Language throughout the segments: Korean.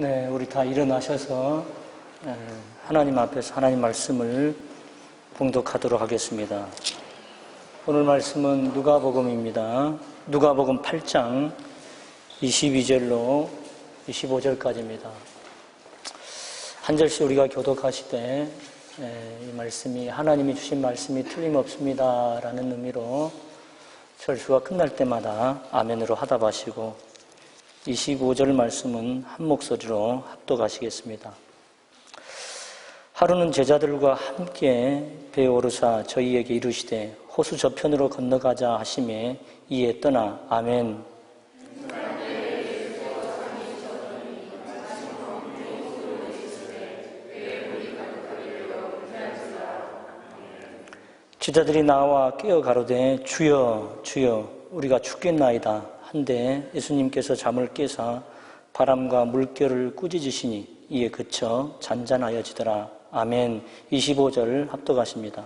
네, 우리 다 일어나셔서 하나님 앞에서 하나님 말씀을 봉독하도록 하겠습니다. 오늘 말씀은 누가복음입니다. 누가복음 8장 22절로 25절까지입니다. 한 절씩 우리가 교독하시되 이 말씀이 하나님이 주신 말씀이 틀림없습니다 라는 의미로 절수가 끝날 때마다 아멘으로 화답하시고 25절 말씀은 한 목소리로 합독하시겠습니다. 하루는 제자들과 함께 배에 오르사 저희에게 이르시되 호수 저편으로 건너가자 하시매 이에 떠나 아멘. 제자들이 나와 깨어 가로되 주여 주여 우리가 죽겠나이다 한데 예수님께서 잠을 깨사 바람과 물결을 꾸짖으시니 이에 그쳐 잔잔하여지더라. 아멘. 25절 합독하십니다.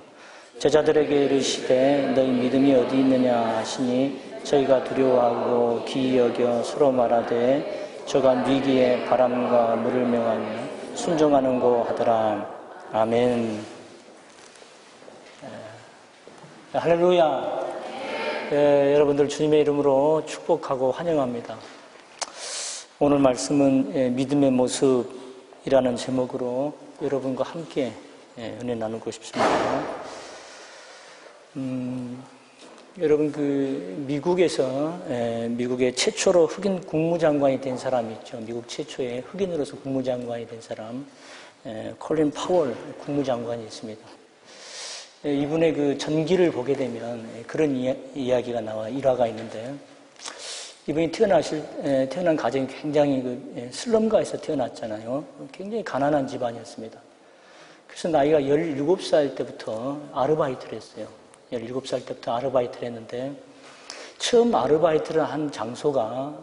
제자들에게 이르시되 너희 믿음이 어디 있느냐 하시니 저희가 두려워하고 기이 여겨 서로 말하되 저가 위기에 바람과 물을 명하며 순종하는고 하더라. 아멘. 할렐루야. 여러분들 주님의 이름으로 축복하고 환영합니다. 오늘 말씀은 믿음의 모습이라는 제목으로 여러분과 함께 은혜 나누고 싶습니다. 여러분 미국에서 미국의 최초로 흑인 국무장관이 된 사람이 있죠. 미국 최초의 흑인으로서 국무장관이 된 사람 콜린 파월 국무장관이 있습니다. 이분의 그 전기를 보게 되면 그런 이야기가 나와 일화가 있는데 이분이 태어난 가정이 굉장히 슬럼가에서 태어났잖아요. 굉장히 가난한 집안이었습니다. 그래서 나이가 17살 때부터 아르바이트를 했어요. 17살 때부터 아르바이트를 했는데 처음 아르바이트를 한 장소가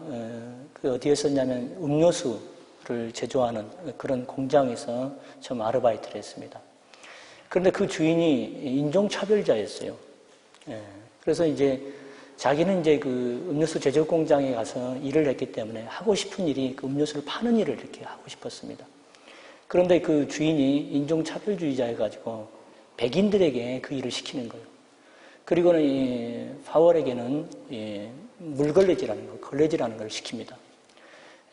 어디였었냐면 음료수를 제조하는 그런 공장에서 처음 아르바이트를 했습니다. 그런데 그 주인이 인종차별자였어요. 그래서 이제 자기는 이제 그 음료수 제조 공장에 가서 일을 했기 때문에 하고 싶은 일이 그 음료수를 파는 일을 이렇게 하고 싶었습니다. 그런데 그 주인이 인종차별주의자여가지고 백인들에게 그 일을 시키는 거예요. 그리고는 파월에게는 물걸레질하는 거, 걸레질하는 걸 시킵니다.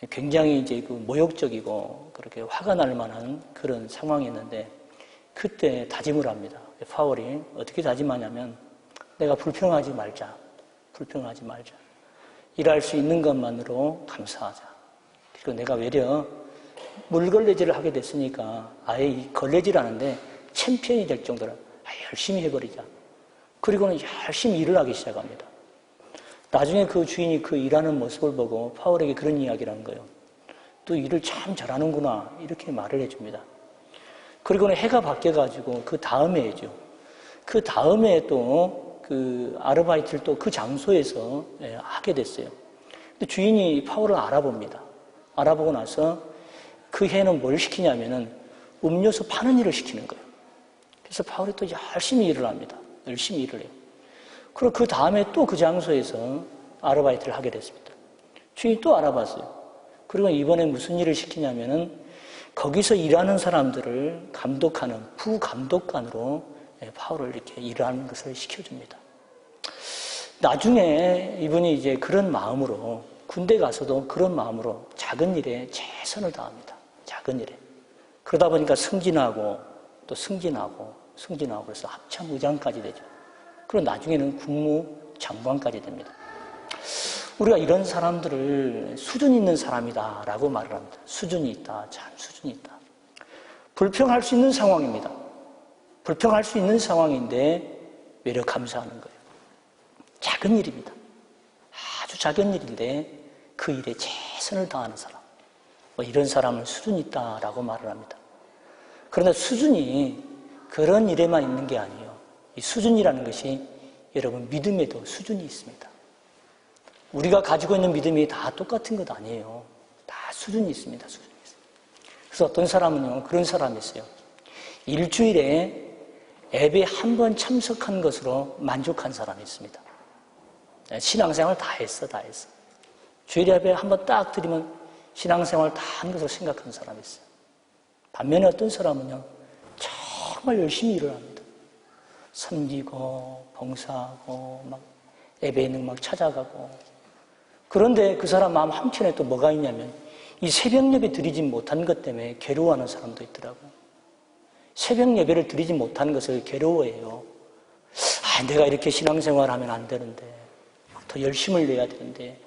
굉장히 이제 그 모욕적이고 그렇게 화가 날 만한 그런 상황이었는데 그때 다짐을 합니다. 파월이 어떻게 다짐하냐면 내가 불평하지 말자. 불평하지 말자. 일할 수 있는 것만으로 감사하자. 그리고 내가 외려 물걸레질을 하게 됐으니까 아예 이 걸레질하는데 챔피언이 될 정도로 열심히 해버리자. 그리고는 열심히 일을 하기 시작합니다. 나중에 그 주인이 그 일하는 모습을 보고 파월에게 그런 이야기를 한 거예요. 또 일을 참 잘하는구나 이렇게 말을 해줍니다. 그리고는 해가 바뀌어가지고 그 다음에 해죠. 그 다음에 또 그 아르바이트를 또 그 장소에서 하게 됐어요. 근데 주인이 파월을 알아봅니다. 알아보고 나서 그 해는 뭘 시키냐면은 음료수 파는 일을 시키는 거예요. 그래서 파월이 또 열심히 일을 합니다. 열심히 일을 해요. 그리고 그 다음에 또 그 장소에서 아르바이트를 하게 됐습니다. 주인이 또 알아봤어요. 그리고 이번에 무슨 일을 시키냐면은 거기서 일하는 사람들을 감독하는 부감독관으로 파월을 이렇게 일하는 것을 시켜줍니다. 나중에 이분이 이제 그런 마음으로 군대 가서도 그런 마음으로 작은 일에 최선을 다합니다. 작은 일에. 그러다 보니까 승진하고 또 승진하고 그래서 합참 의장까지 되죠. 그리고 나중에는 국무장관까지 됩니다. 우리가 이런 사람들을 수준 있는 사람이다라고 말을 합니다. 수준이 있다. 참 수준이 있다. 불평할 수 있는 상황입니다. 불평할 수 있는 상황인데 외려 감사하는 거예요. 작은 일입니다. 아주 작은 일인데 그 일에 최선을 다하는 사람. 이런 사람은 수준이 있다라고 말을 합니다. 그런데 수준이 그런 일에만 있는 게 아니에요. 이 수준이라는 것이 여러분 믿음에도 수준이 있습니다. 우리가 가지고 있는 믿음이 다 똑같은 것 아니에요. 다 수준이 있습니다. 수준이 있습니다. 그래서 어떤 사람은요, 그런 사람이 있어요. 일주일에 예배 한 번 참석한 것으로 만족한 사람이 있습니다. 신앙생활 다 했어. 주일 예배 한 번 딱 드리면 신앙생활 다 하는 것으로 생각하는 사람이 있어요. 반면에 어떤 사람은요, 정말 열심히 일을 합니다. 섬기고, 봉사하고, 막 예배 있는 막 찾아가고. 그런데 그 사람 마음 한켠에 또 뭐가 있냐면, 이 새벽 예배 드리지 못한 것 때문에 괴로워하는 사람도 있더라고요. 새벽 예배를 드리지 못하는 것을 괴로워해요. 내가 이렇게 신앙생활을 하면 안 되는데, 더 열심을 내야 되는데,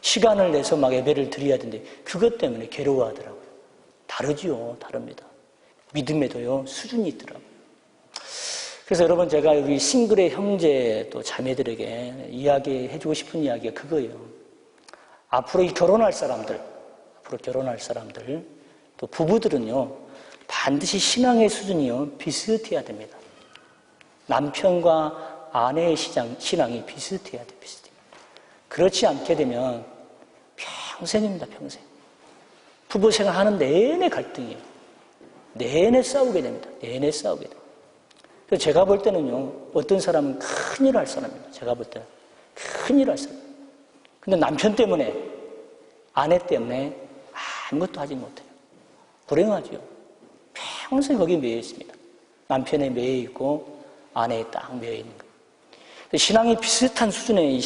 시간을 내서 막 예배를 드려야 되는데, 그것 때문에 괴로워하더라고요. 다르지요, 다릅니다. 믿음에도요, 수준이 있더라고요. 그래서 여러분, 제가 우리 싱글의 형제 또 자매들에게 이야기해주고 싶은 이야기가 그거예요. 앞으로 결혼할 사람들, 또 부부들은요, 반드시 신앙의 수준이요, 비슷해야 됩니다. 남편과 아내의 신앙이 비슷해야 돼, 비슷해요. 그렇지 않게 되면 평생입니다, 평생. 부부 생활 하는 내내 갈등이에요. 내내 싸우게 됩니다. 내내 싸우게 됩니다. 그래서 제가 볼 때는요, 어떤 사람은 큰일 할 사람입니다. 제가 볼 때는. 큰일 할 사람. 근데 남편 때문에, 아내 때문에 아무것도 하지 못해요. 불행하죠. 평생 거기에 매여 있습니다. 남편에 매여 있고, 아내에 딱 매여 있는 거예요. 신앙이 비슷한 수준의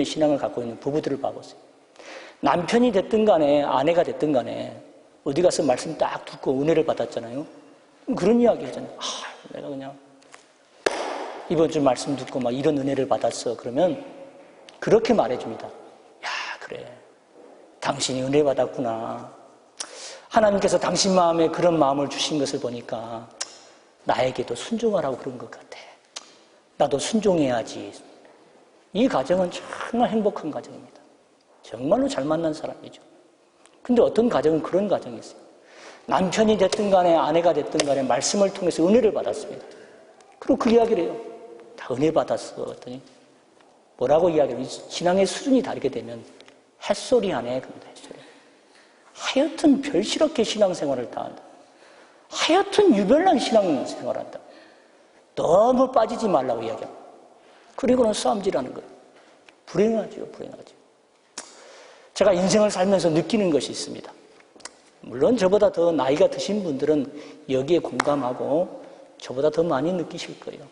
신앙을 갖고 있는 부부들을 봐보세요. 남편이 됐든 간에 아내가 됐든 간에 어디 가서 말씀 딱 듣고 은혜를 받았잖아요. 그런 이야기 하잖아요. 내가 그냥 이번 주 말씀 듣고 막 이런 은혜를 받았어. 그러면 그렇게 말해줍니다. 그래. 당신이 은혜 받았구나. 하나님께서 당신 마음에 그런 마음을 주신 것을 보니까 나에게도 순종하라고 그런 것 같아. 나도 순종해야지. 이 가정은 정말 행복한 가정입니다. 정말로 잘 만난 사람이죠. 근데 어떤 가정은 그런 가정이 있어요. 남편이 됐든 간에 아내가 됐든 간에 말씀을 통해서 은혜를 받았습니다. 그리고 그 이야기를 해요. 다 은혜 받았어. 그랬더니 뭐라고 이야기해요? 신앙의 수준이 다르게 되면 햇소리 하네. 그런다, 햇소리. 하여튼 별시럽게 신앙생활을 다 한다. 하여튼 유별난 신앙생활을 한다. 너무 빠지지 말라고 이야기합니다. 그리고는 싸움질하는 거예요. 불행하죠, 불행하죠. 제가 인생을 살면서 느끼는 것이 있습니다. 물론 저보다 더 나이가 드신 분들은 여기에 공감하고 저보다 더 많이 느끼실 거예요.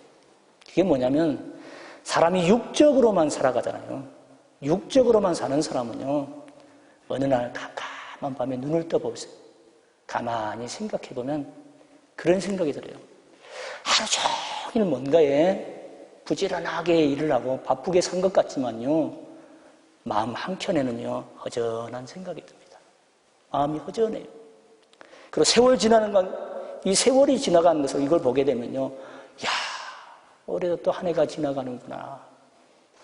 그게 뭐냐면 사람이 육적으로만 살아가잖아요. 육적으로만 사는 사람은요, 어느 날 캄캄한 밤에 눈을 떠보세요. 가만히 생각해보면 그런 생각이 들어요. 하루 종일 뭔가에 부지런하게 일을 하고 바쁘게 산 것 같지만요, 마음 한켠에는요, 허전한 생각이 듭니다. 마음이 허전해요. 그리고 이 세월이 지나가는 것을 이걸 보게 되면요, 올해도 또 한 해가 지나가는구나.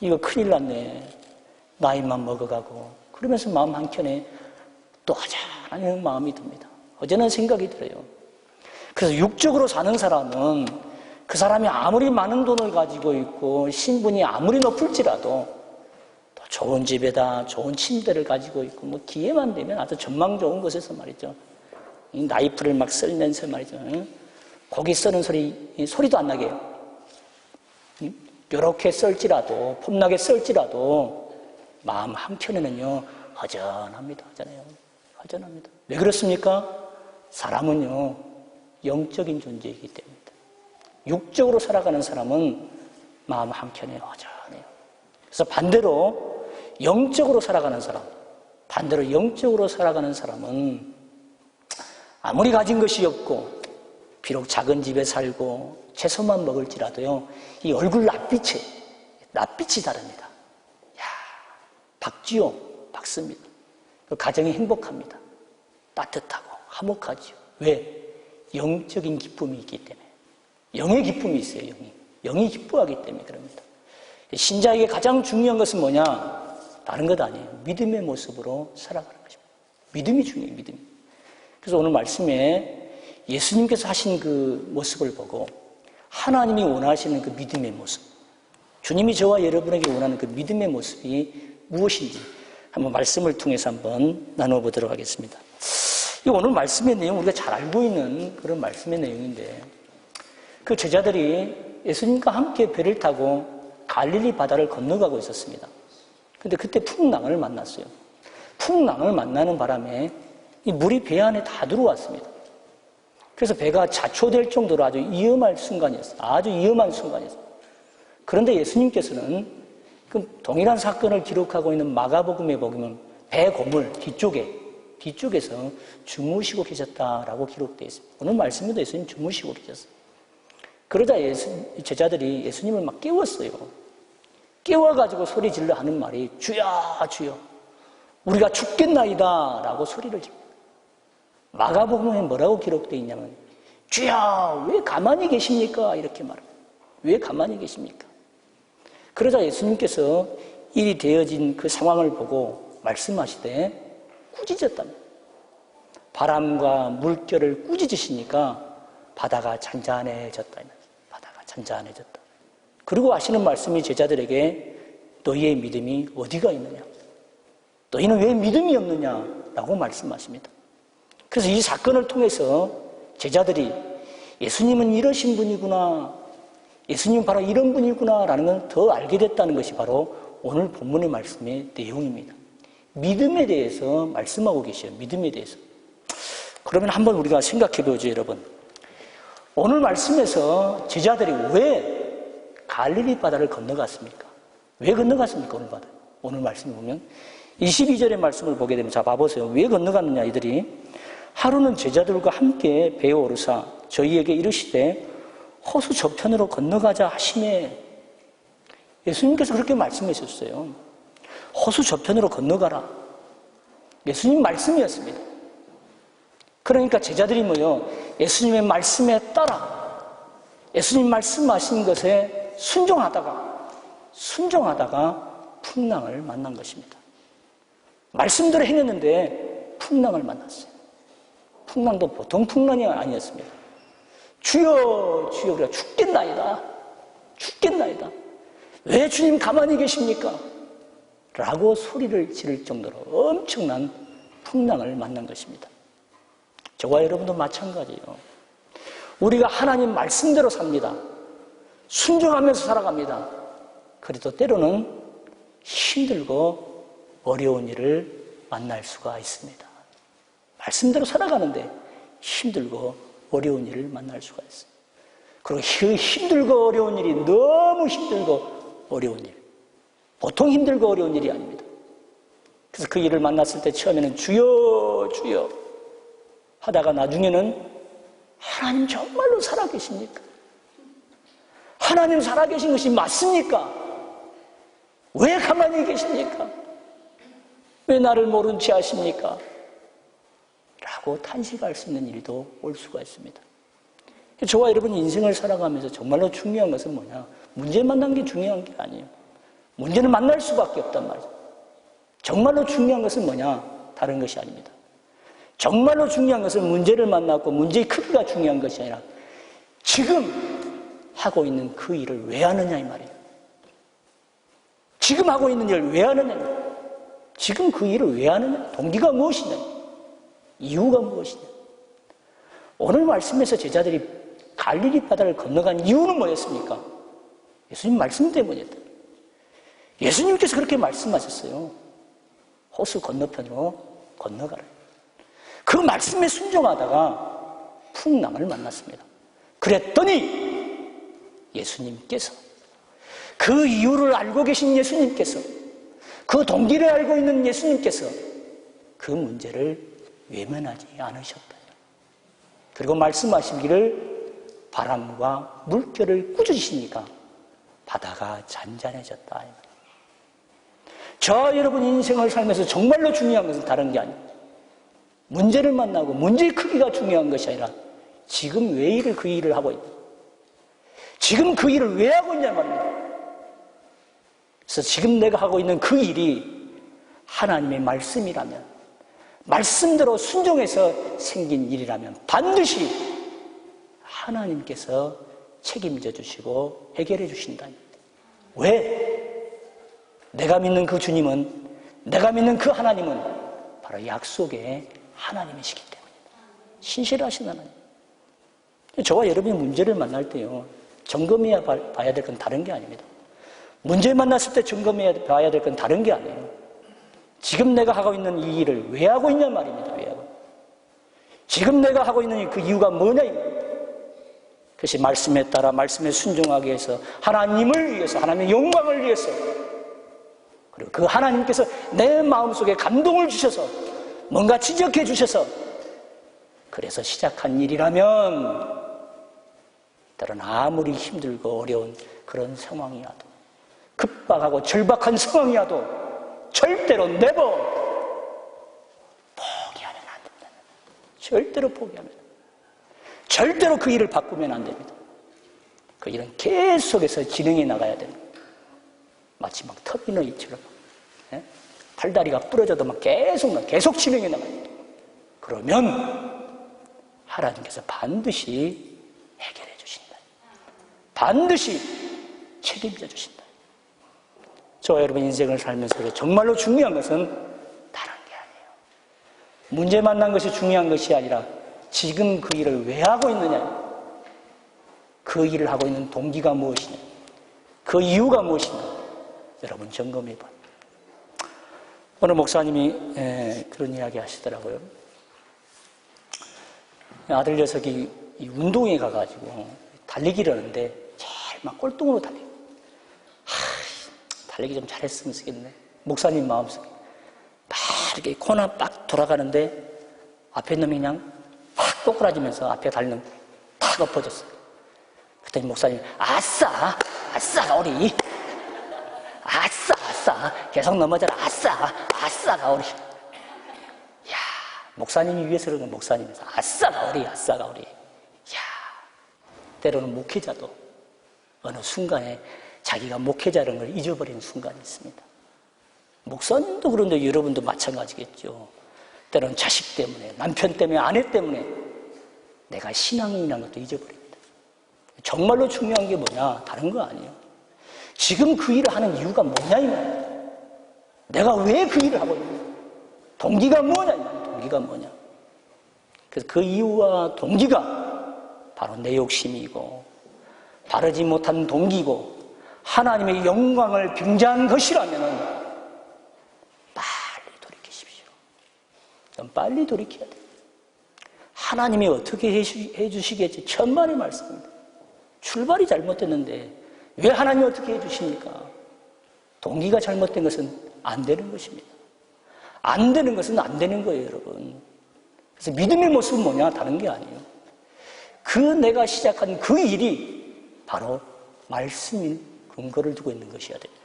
이거 큰일 났네. 나이만 먹어가고. 그러면서 마음 한켠에 또 허전한 마음이 듭니다. 허전한 생각이 들어요. 그래서 육적으로 사는 사람은 그 사람이 아무리 많은 돈을 가지고 있고 신분이 아무리 높을지라도 또 좋은 집에다 좋은 침대를 가지고 있고 뭐 기회만 되면 아주 전망 좋은 곳에서 말이죠. 이 나이프를 막 썰면서 말이죠. 고기 써는 소리도 안 나게 해요. 요렇게 썰지라도 폼나게 썰지라도 마음 한켠에는요 허전합니다. 허전합니다. 왜 그렇습니까? 사람은요 영적인 존재이기 때문입니다. 육적으로 살아가는 사람은 마음 한켠에 허전해요. 그래서 반대로 영적으로 살아가는 사람은 아무리 가진 것이 없고 비록 작은 집에 살고 채소만 먹을지라도요 이 얼굴 낯빛이 다릅니다. 밝지요? 밝습니다. 그 가정이 행복합니다. 따뜻하고 화목하지요. 왜? 영적인 기쁨이 있기 때문에. 영의 기쁨이 있어요. 영이 기뻐하기 때문에 그럽니다. 신자에게 가장 중요한 것은 뭐냐? 다른 것 아니에요. 믿음의 모습으로 살아가는 것입니다. 믿음이 중요해요. 믿음이. 그래서 오늘 말씀에 예수님께서 하신 그 모습을 보고 하나님이 원하시는 그 믿음의 모습, 주님이 저와 여러분에게 원하는 그 믿음의 모습이 무엇인지 한번 말씀을 통해서 한번 나눠보도록 하겠습니다. 이 오늘 말씀의 내용 우리가 잘 알고 있는 그런 말씀의 내용인데 그 제자들이 예수님과 함께 배를 타고 갈릴리 바다를 건너가고 있었습니다. 근데 그때 풍랑을 만났어요. 풍랑을 만나는 바람에 이 물이 배 안에 다 들어왔습니다. 그래서 배가 자초될 정도로 아주 위험한 순간이었어요. 아주 위험한 순간이었어요. 그런데 예수님께서는 그 동일한 사건을 기록하고 있는 마가복음에 보면 배 고물 뒤쪽에서 주무시고 계셨다라고 기록되어 있습니다. 오늘 말씀에도 예수님 주무시고 계셨어요. 그러자 제자들이 예수님을 막 깨웠어요. 깨워가지고 소리 질러 하는 말이 주여 주여 우리가 죽겠나이다 라고 소리를 질러. 마가복음에 뭐라고 기록되어 있냐면 주여 왜 가만히 계십니까? 이렇게 말합니다. 왜 가만히 계십니까? 그러자 예수님께서 일이 되어진 그 상황을 보고 말씀하시되 꾸짖었답니다. 바람과 물결을 꾸짖으시니까 바다가 잔잔해졌다. 바다가 잔잔해졌다. 그리고 하시는 말씀이 제자들에게 너희의 믿음이 어디가 있느냐? 너희는 왜 믿음이 없느냐라고 말씀하십니다. 그래서 이 사건을 통해서 제자들이 예수님은 이러신 분이구나, 예수님은 바로 이런 분이구나라는 걸 더 알게 됐다는 것이 바로 오늘 본문의 말씀의 내용입니다. 믿음에 대해서 말씀하고 계셔요. 믿음에 대해서. 그러면 한번 우리가 생각해 보죠, 여러분. 오늘 말씀에서 제자들이 왜 갈릴리 바다를 건너갔습니까? 왜 건너갔습니까? 오늘 말씀을 보면 22절의 말씀을 보게 되면 자 봐보세요. 왜 건너갔느냐 이들이 하루는 제자들과 함께 배에 오르사 저희에게 이르시되 호수 저편으로 건너가자 하시매. 예수님께서 그렇게 말씀하셨어요. 호수 저편으로 건너가라. 예수님 말씀이었습니다. 그러니까 제자들이 예수님의 말씀에 따라 예수님 말씀하신 것에 순종하다가 풍랑을 만난 것입니다. 말씀대로 행했는데 풍랑을 만났어요. 풍랑도 보통 풍랑이 아니었습니다. 주여 주여 우리가 죽겠나이다. 왜 주님 가만히 계십니까? 라고 소리를 지를 정도로 엄청난 풍랑을 만난 것입니다. 저와 여러분도 마찬가지예요. 우리가 하나님 말씀대로 삽니다. 순종하면서 살아갑니다. 그래도 때로는 힘들고 어려운 일을 만날 수가 있습니다. 말씀대로 살아가는데 힘들고 어려운 일을 만날 수가 있어요. 그리고 그 힘들고 어려운 일이 너무 힘들고 어려운 일, 보통 힘들고 어려운 일이 아닙니다. 그래서 그 일을 만났을 때 처음에는 주여 주여 하다가 나중에는 하나님 정말로 살아계십니까? 하나님 살아계신 것이 맞습니까? 왜 가만히 계십니까? 왜 나를 모른 채 하십니까? 라고 탄식할 수 있는 일도 올 수가 있습니다. 저와 여러분이 인생을 살아가면서 정말로 중요한 것은 뭐냐? 문제 만난 게 중요한 게 아니에요. 문제는 만날 수밖에 없단 말이죠. 정말로 중요한 것은 뭐냐? 다른 것이 아닙니다. 정말로 중요한 것은 문제를 만났고 문제의 크기가 중요한 것이 아니라 지금 하고 있는 그 일을 왜 하느냐 이 말이에요. 지금 하고 있는 일을 왜 하느냐, 지금 그 일을 왜 하느냐, 동기가 무엇이냐, 이유가 무엇이냐. 오늘 말씀에서 제자들이 갈릴리 바다를 건너간 이유는 뭐였습니까? 예수님 말씀 때문이었다. 예수님께서 그렇게 말씀하셨어요. 호수 건너편으로 건너가라. 그 말씀에 순종하다가 풍랑을 만났습니다. 그랬더니 예수님께서, 그 이유를 알고 계신 예수님께서, 그 동기를 알고 있는 예수님께서 그 문제를 외면하지 않으셨다. 그리고 말씀하시기를 바람과 물결을 꾸짖으시니까 바다가 잔잔해졌다. 저 여러분 인생을 살면서 정말로 중요한 것은 다른 게 아닙니다. 문제를 만나고 문제의 크기가 중요한 것이 아니라 지금 왜 그 일을 하고 있냐, 지금 그 일을 왜 하고 있냐 말입니다. 그래서 지금 내가 하고 있는 그 일이 하나님의 말씀이라면, 말씀대로 순종해서 생긴 일이라면 반드시 하나님께서 책임져 주시고 해결해 주신다. 왜? 내가 믿는 그 주님은, 내가 믿는 그 하나님은 바로 약속의 하나님이시기 때문입니다. 신실하신 하나님. 저와 여러분이 문제를 만날 때요, 점검해야 봐야 될 건 다른 게 아닙니다. 문제 만났을 때 점검해야 봐야 될 건 다른 게 아니에요. 지금 내가 하고 있는 이 일을 왜 하고 있냐 말입니다. 왜 하고. 지금 내가 하고 있는 그 이유가 뭐냐 이 말입니다. 그것이 말씀에 따라 말씀에 순종하기 위해서 하나님을 위해서 하나님의 영광을 위해서 그리고 그 하나님께서 내 마음속에 감동을 주셔서 뭔가 지적해 주셔서 그래서 시작한 일이라면 때로는 아무리 힘들고 어려운 그런 상황이라도 급박하고 절박한 상황이라도 절대로 never 포기하면 안 됩니다. 절대로 포기하면 안 됩니다. 절대로 그 일을 바꾸면 안 됩니다. 그 일은 계속해서 진행해 나가야 됩니다. 마치 막 터미널처럼 팔다리가 부러져도 막 계속 진행해 나가야 됩니다. 그러면 하나님께서 반드시 해결해 주신다. 반드시 책임져 주신다. 저와 여러분 인생을 살면서 정말로 중요한 것은 다른 게 아니에요. 문제 만난 것이 중요한 것이 아니라 지금 그 일을 왜 하고 있느냐, 그 일을 하고 있는 동기가 무엇이냐, 그 이유가 무엇이냐, 여러분 점검해 봐요. 오늘 목사님이 그런 이야기 하시더라고요. 아들 녀석이 운동에 가가지고 달리기를 하는데 제일 막 꼴등으로 달리고 달리기 좀 잘했으면 쓰겠네. 목사님 마음속에 막 이렇게 코너 빡 돌아가는데 앞에 놈이 그냥 팍 꼬꾸라지면서 앞에 달리는 탁 엎어졌어요. 그랬더니 목사님이 아싸 가오리, 아싸 계속 넘어져라, 아싸 가오리. 야, 목사님이 위해서 그러는 목사님에서 아싸 가오리. 야, 때로는 목회자도 어느 순간에 자기가 목회자라는 걸 잊어버리는 순간이 있습니다. 목사님도 그런데 여러분도 마찬가지겠죠. 때로는 자식 때문에, 남편 때문에, 아내 때문에 내가 신앙인이라는 것도 잊어버립니다. 정말로 중요한 게 뭐냐? 다른 거 아니에요. 지금 그 일을 하는 이유가 뭐냐 이 말이에요. 내가 왜 그 일을 하고 있느냐? 동기가 뭐냐 이 말이에요. 동기가 뭐냐? 그래서 그 이유와 동기가 바로 내 욕심이고 바르지 못한 동기고 하나님의 영광을 빙자한 것이라면 빨리 돌이키십시오. 좀 빨리 돌이켜야 돼요. 하나님이 어떻게 해주시겠지? 천만의 말씀입니다. 출발이 잘못됐는데 왜 하나님이 어떻게 해주십니까? 동기가 잘못된 것은 안 되는 것입니다. 안 되는 것은 안 되는 거예요, 여러분. 그래서 믿음의 모습은 뭐냐? 다른 게 아니에요. 그 내가 시작한 그 일이 바로 말씀인 근거를 두고 있는 것이어야 됩니다.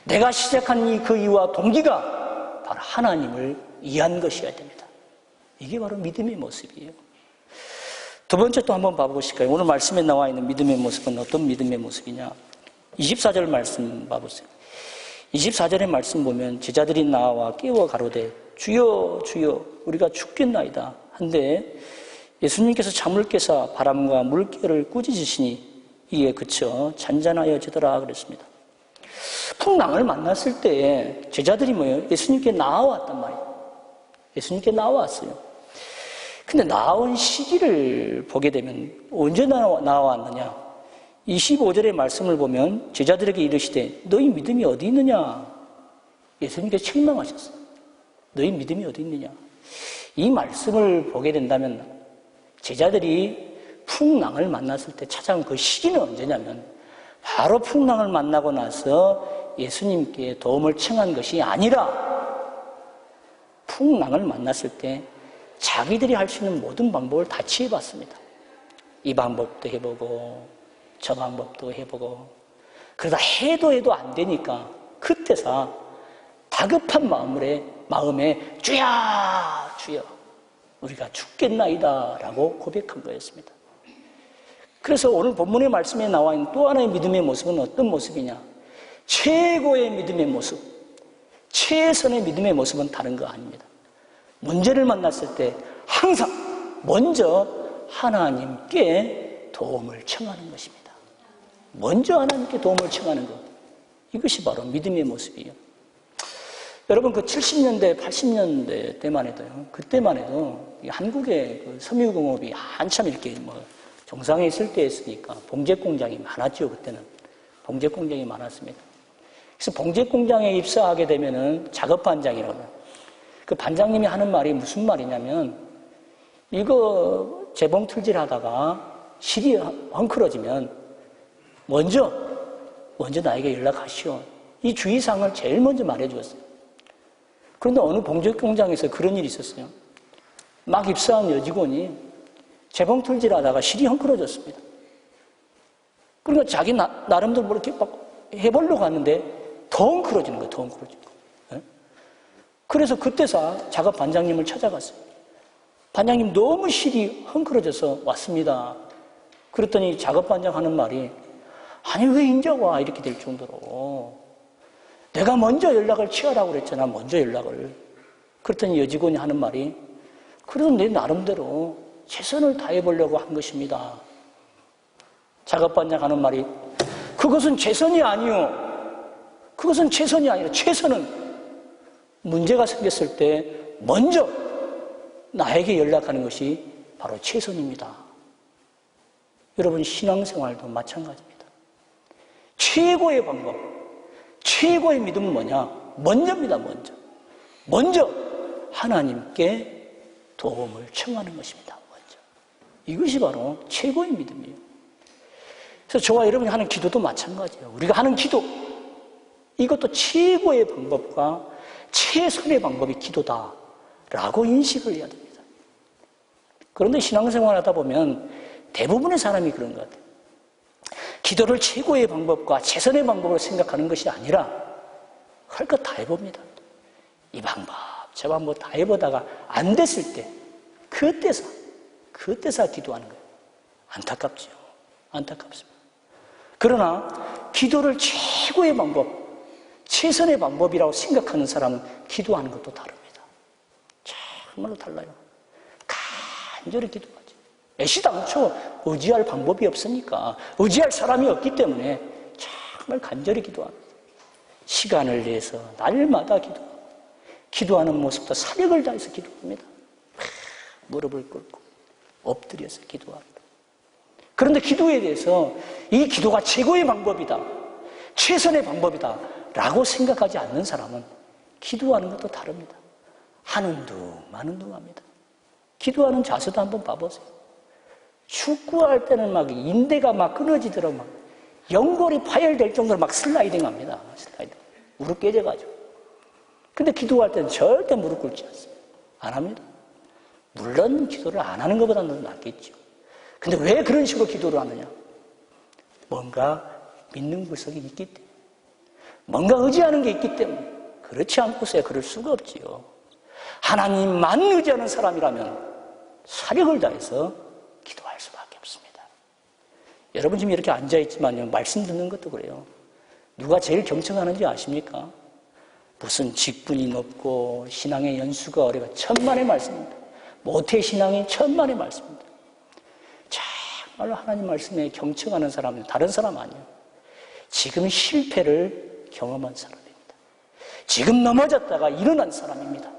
내가 시작한 그 이유와 동기가 바로 하나님을 이해한 것이어야 됩니다. 이게 바로 믿음의 모습이에요. 두 번째 또 한번 봐보실까요? 오늘 말씀에 나와 있는 믿음의 모습은 어떤 믿음의 모습이냐? 24절 말씀 봐보세요. 24절의 말씀 보면 제자들이 나와 깨워 가로되 주여 주여 우리가 죽겠나이다 한데 예수님께서 잠을 깨사 바람과 물결을 꾸짖으시니 이에 그쳐 잔잔하여지더라 그랬습니다. 풍랑을 만났을 때 제자들이 뭐예요? 예수님께 나와왔단 말이에요. 예수님께 나와왔어요. 근데 나온 시기를 보게 되면 언제 나왔느냐? 25절의 말씀을 보면 제자들에게 이르시되 너희 믿음이 어디 있느냐? 예수님께서 책망하셨어요. 너희 믿음이 어디 있느냐? 이 말씀을 보게 된다면 제자들이 풍랑을 만났을 때 찾아온 그 시기는 언제냐면 바로 풍랑을 만나고 나서 예수님께 도움을 청한 것이 아니라 풍랑을 만났을 때 자기들이 할 수 있는 모든 방법을 다 취해봤습니다. 이 방법도 해보고 저 방법도 해보고 그러다 해도 안 되니까 그때서 다급한 마음에 주여 우리가 죽겠나이다 라고 고백한 거였습니다. 그래서 오늘 본문의 말씀에 나와 있는 또 하나의 믿음의 모습은 어떤 모습이냐? 최고의 믿음의 모습, 최선의 믿음의 모습은 다른 거 아닙니다. 문제를 만났을 때 항상 먼저 하나님께 도움을 청하는 것입니다. 먼저 하나님께 도움을 청하는 것. 이것이 바로 믿음의 모습이에요. 여러분, 그 70년대, 80년대 때만 해도요, 그때만 해도 한국의 그 섬유공업이 한참 이렇게 정상에 있을 때였으니까 봉제 공장이 많았죠, 그때는. 봉제 공장이 많았습니다. 그래서 봉제 공장에 입사하게 되면은 작업 반장이라고. 그 반장님이 하는 말이 무슨 말이냐면, 이거 재봉 틀질 하다가 실이 헝클어지면 먼저 나에게 연락하시오. 이 주의사항을 제일 먼저 말해주었어요. 그런데 어느 봉제 공장에서 그런 일이 있었어요. 막 입사한 여직원이 재봉 틀질 하다가 실이 헝클어졌습니다. 그러니까 자기 나름대로 뭐 이렇게 막 해보려고 하는데 더 헝클어지는 거예요. 더 헝클어지는 거예요. 그래서 그때서 작업 반장님을 찾아갔어요. 반장님 너무 실이 헝클어져서 왔습니다. 그랬더니 작업 반장 하는 말이 아니 왜 인제 와 이렇게 될 정도로 내가 먼저 연락을 취하라고 그랬잖아. 먼저 연락을. 그랬더니 여직원이 하는 말이 그래도 내 나름대로 최선을 다해보려고 한 것입니다. 작업 반장 하는 말이 그것은 최선이 아니요. 그것은 최선이 아니라 최선은 문제가 생겼을 때 먼저 나에게 연락하는 것이 바로 최선입니다. 여러분 신앙생활도 마찬가지입니다. 최고의 방법, 최고의 믿음은 뭐냐? 먼저입니다. 먼저 하나님께 도움을 청하는 것입니다. 먼저. 이것이 바로 최고의 믿음이에요. 그래서 저와 여러분이 하는 기도도 마찬가지예요. 우리가 하는 기도, 이것도 최고의 방법과 최선의 방법이 기도다라고 인식을 해야 됩니다. 그런데 신앙생활 하다 보면 대부분의 사람이 그런 것 같아요. 기도를 최고의 방법과 최선의 방법으로 생각하는 것이 아니라 할 것 다 해봅니다. 이 방법, 저 방법 다 해보다가 안 됐을 때 그때서 기도하는 거예요. 안타깝죠. 안타깝습니다. 그러나 기도를 최고의 방법, 최선의 방법이라고 생각하는 사람은 기도하는 것도 다릅니다. 정말로 달라요. 간절히 기도하죠. 애시당초 의지할 방법이 없으니까, 의지할 사람이 없기 때문에 정말 간절히 기도합니다. 시간을 내서 날마다 기도하고, 기도하는 모습도 사력을 다해서 기도합니다. 무릎을 꿇고 엎드려서 기도합니다. 그런데 기도에 대해서 이 기도가 최고의 방법이다, 최선의 방법이다 라고 생각하지 않는 사람은 기도하는 것도 다릅니다. 하는 둥 마는 둥 합니다. 기도하는 자세도 한번 봐보세요. 축구할 때는 막 인대가 막 끊어지더라고 막 연골이 파열될 정도로 막 슬라이딩 합니다. 슬라이딩. 무릎 깨져가지고. 근데 기도할 때는 절대 무릎 꿇지 않습니다. 안 합니다. 물론 기도를 안 하는 것보다는 낫겠죠. 근데 왜 그런 식으로 기도를 하느냐? 뭔가 믿는 구석이 있기 때문에. 뭔가 의지하는 게 있기 때문에. 그렇지 않고서야 그럴 수가 없지요. 하나님만 의지하는 사람이라면 사력을 다해서 기도할 수밖에 없습니다. 여러분 지금 이렇게 앉아있지만요, 말씀 듣는 것도 그래요. 누가 제일 경청하는지 아십니까? 무슨 직분이 높고 신앙의 연수가 어려워 천만의 말씀입니다. 모태신앙이 천만의 말씀입니다. 정말로 하나님 말씀에 경청하는 사람은 다른 사람 아니에요. 지금 실패를 경험한 사람입니다. 지금 넘어졌다가 일어난 사람입니다.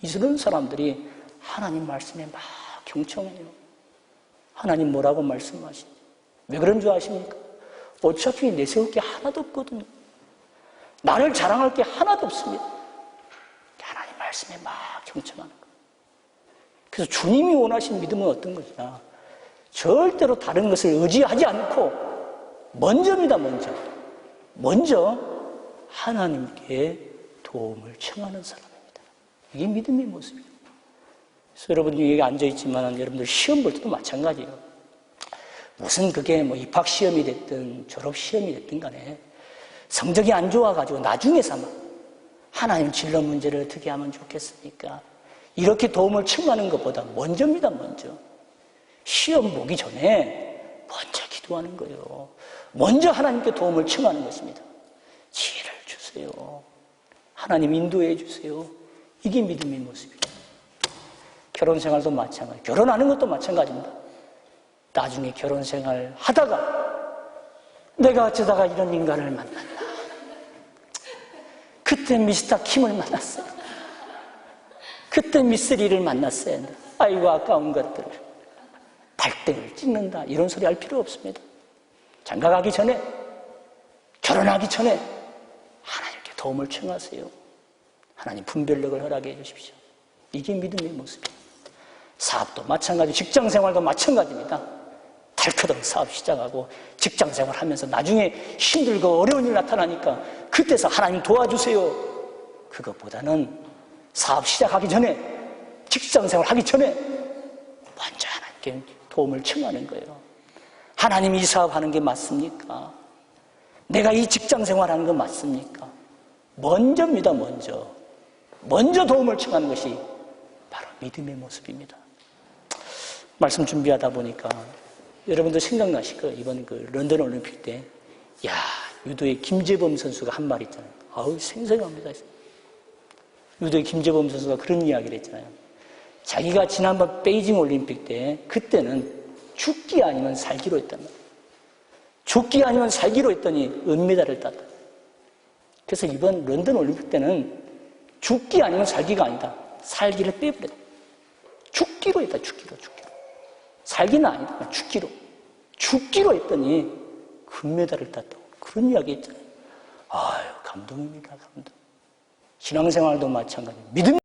이런 사람들이 하나님 말씀에 막 경청해요. 하나님 뭐라고 말씀하시지? 왜 그런 줄 아십니까? 어차피 내세울 게 하나도 없거든요. 나를 자랑할 게 하나도 없습니다. 하나님 말씀에 막 경청하는 거예요. 그래서 주님이 원하신 믿음은 어떤 것이냐? 절대로 다른 것을 의지하지 않고 먼저입니다. 먼저 하나님께 도움을 청하는 사람입니다. 이게 믿음의 모습이에요. 그래서 여러분이 여기 앉아있지만 여러분들 시험 볼 때도 마찬가지예요. 무슨 그게 뭐 입학시험이 됐든 졸업시험이 됐든 간에 성적이 안 좋아가지고 나중에서만 하나님 진로 문제를 어떻게 하면 좋겠습니까? 이렇게 도움을 청하는 것보다 먼저입니다. 먼저. 시험 보기 전에 먼저 기도하는 거예요. 먼저 하나님께 도움을 청하는 것입니다. 지혜를 주세요. 하나님 인도해 주세요. 이게 믿음의 모습이에요. 결혼생활도 마찬가지. 결혼하는 것도 마찬가지입니다. 나중에 결혼생활 하다가 내가 어쩌다가 이런 인간을 만났나. 그때 미스터 킴을 만났어요. 그때 미쓰리를 만났어야 했는데 아이고 아까운 것들을 발등을 찍는다. 이런 소리 할 필요 없습니다. 장가가기 전에, 결혼하기 전에 도움을 청하세요. 하나님 분별력을 허락해 주십시오. 이게 믿음의 모습이에요. 사업도 마찬가지, 직장생활도 마찬가지입니다. 달커덕 사업 시작하고 직장생활 하면서 나중에 힘들고 어려운 일 나타나니까 그때서 하나님 도와주세요. 그것보다는 사업 시작하기 전에, 직장생활 하기 전에 먼저 하나님께 도움을 청하는 거예요. 하나님, 이 사업하는 게 맞습니까? 내가 이 직장생활 하는 거 맞습니까? 먼저입니다. 먼저 도움을 청하는 것이 바로 믿음의 모습입니다. 말씀 준비하다 보니까 여러분도 생각나실 거예요. 이번 그 런던 올림픽 때, 유도의 김재범 선수가 한 말 있잖아요. 생생합니다. 유도의 김재범 선수가 그런 이야기를 했잖아요. 자기가 지난번 베이징 올림픽 때, 그때는 죽기 아니면 살기로 했단 말이에요. 죽기 아니면 살기로 했더니 은메달을 땄다. 그래서 이번 런던 올림픽 때는 죽기 아니면 살기가 아니다. 살기를 빼버렸다. 죽기로 했다. 죽기로. 살기는 아니다. 죽기로 했더니 금메달을 땄다고. 그런 이야기 했잖아요. 감동입니다. 감동. 신앙생활도 마찬가지입니다. 믿음